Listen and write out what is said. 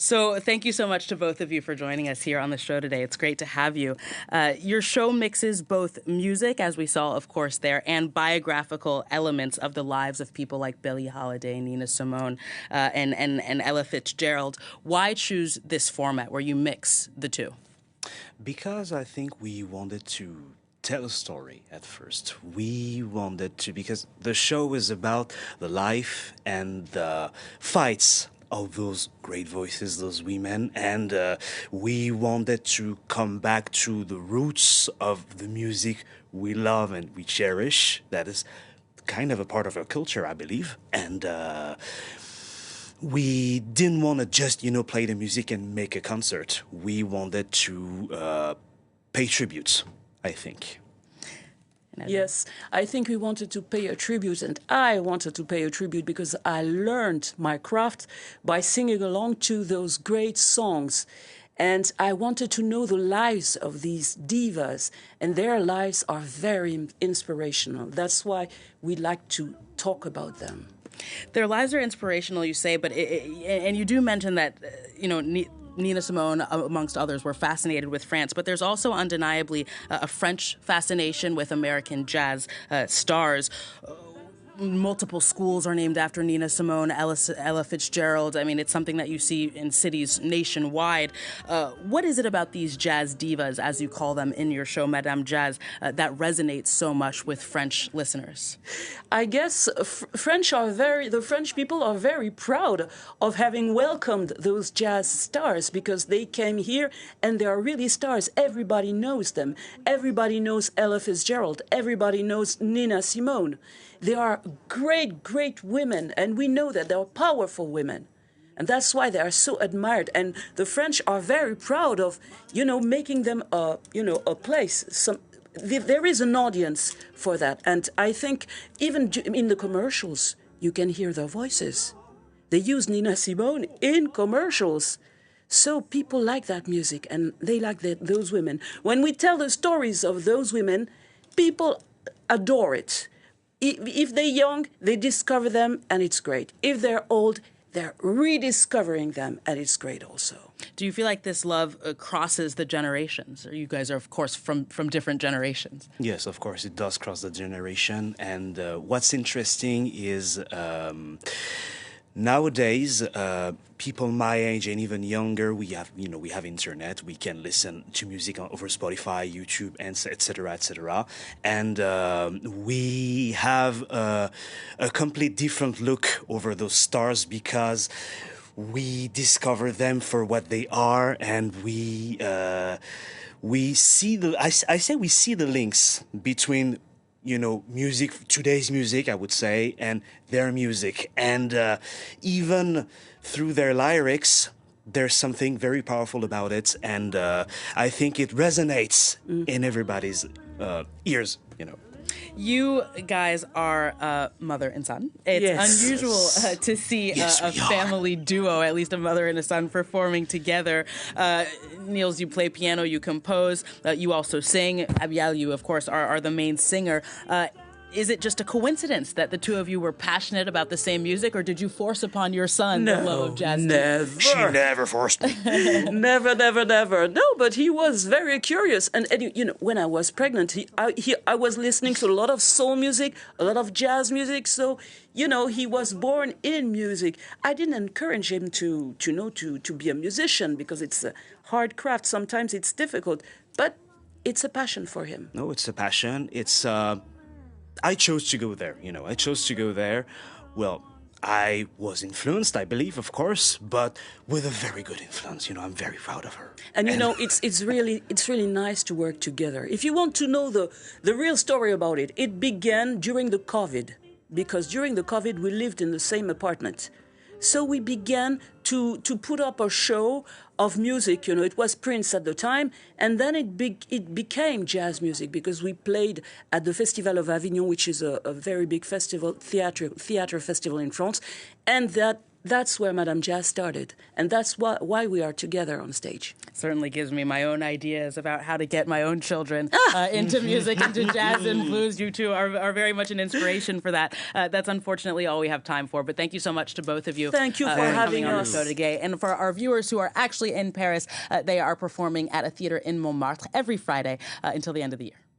So thank you so much to both of you for joining us here on the show today. It's great to have you. Your show mixes both music, as we saw, of course, there, and biographical elements of the lives of people like Billie Holiday, Nina Simone, and Ella Fitzgerald. Why choose this format where you mix the two? Because I think we wanted to tell a story at first. We wanted to, because the show is about the life and the fights of those great voices, those women, and we wanted to come back to the roots of the music we love and we cherish. That is kind of a part of our culture, I believe. And we didn't want to just, play the music and make a concert. We wanted to pay tribute, I think. Yes, I think we wanted to pay a tribute, and I wanted to pay a tribute because I learned my craft by singing along to those great songs. And I wanted to know the lives of these divas, and their lives are very inspirational. That's why we like to talk about them. Their lives are inspirational, you say, but and you do mention that, Nina Simone, amongst others, were fascinated with France, but there's also undeniably a French fascination with American jazz stars. Multiple schools are named after Nina Simone, Ella Fitzgerald. I mean, it's something that you see in cities nationwide. What is it about these jazz divas, as you call them in your show, Madame Jazz, that resonates so much with French listeners? I guess the French people are very proud of having welcomed those jazz stars because they came here and they are really stars. Everybody knows them. Everybody knows Ella Fitzgerald. Everybody knows Nina Simone. They are great, great women, and we know that they are powerful women. And that's why they are so admired. And the French are very proud of, making them a place. There is an audience for that. And I think even in the commercials, you can hear their voices. They use Nina Simone in commercials. So people like that music, and they like those women. When we tell the stories of those women, people adore it. If they're young, they discover them, and it's great. If they're old, they're rediscovering them, and it's great also. Do you feel like this love crosses the generations? You guys are, of course, from different generations. Yes, of course, it does cross the generation. And what's interesting is nowadays, people my age and even younger, we have internet. We can listen to music over Spotify, YouTube, and etc., etc. And we have a complete different look over those stars because we discover them for what they are, and we see we see the links between music, today's music, I would say, and their music. And even through their lyrics, there's something very powerful about it. And I think it resonates in everybody's ears, You guys are mother and son. It's unusual to see a family duo, at least a mother and a son, performing together. Niels, you play piano, you compose, you also sing. Abiel, you, of course, are the main singer. Is it just a coincidence that the two of you were passionate about the same music, or did you force upon your son the love of jazz? Never. She never forced me. Never. No, but he was very curious. And when I was pregnant, I was listening to a lot of soul music, a lot of jazz music. So, he was born in music. I didn't encourage him to be a musician because it's a hard craft. Sometimes it's difficult, but it's a passion for him. No, it's a passion. It's I chose to go there, I chose to go there. Well, I was influenced, I believe, of course, but with a very good influence. I'm very proud of her. And it's really nice to work together. If you want to know the real story about it, it began during the COVID, because during the COVID we lived in the same apartment. So we began to put up a show of music. It was Prince at the time, and then it became jazz music because we played at the Festival of Avignon, which is a very big festival, theater festival in France, and that that's where Madame Jazz started, and that's why we are together on stage. Certainly gives me my own ideas about how to get my own children into music, into jazz and blues. You two are very much an inspiration for that. That's unfortunately all we have time for, but thank you so much to both of you. Thank you for having coming on the us. show today. And for our viewers who are actually in Paris, they are performing at a theater in Montmartre every Friday until the end of the year.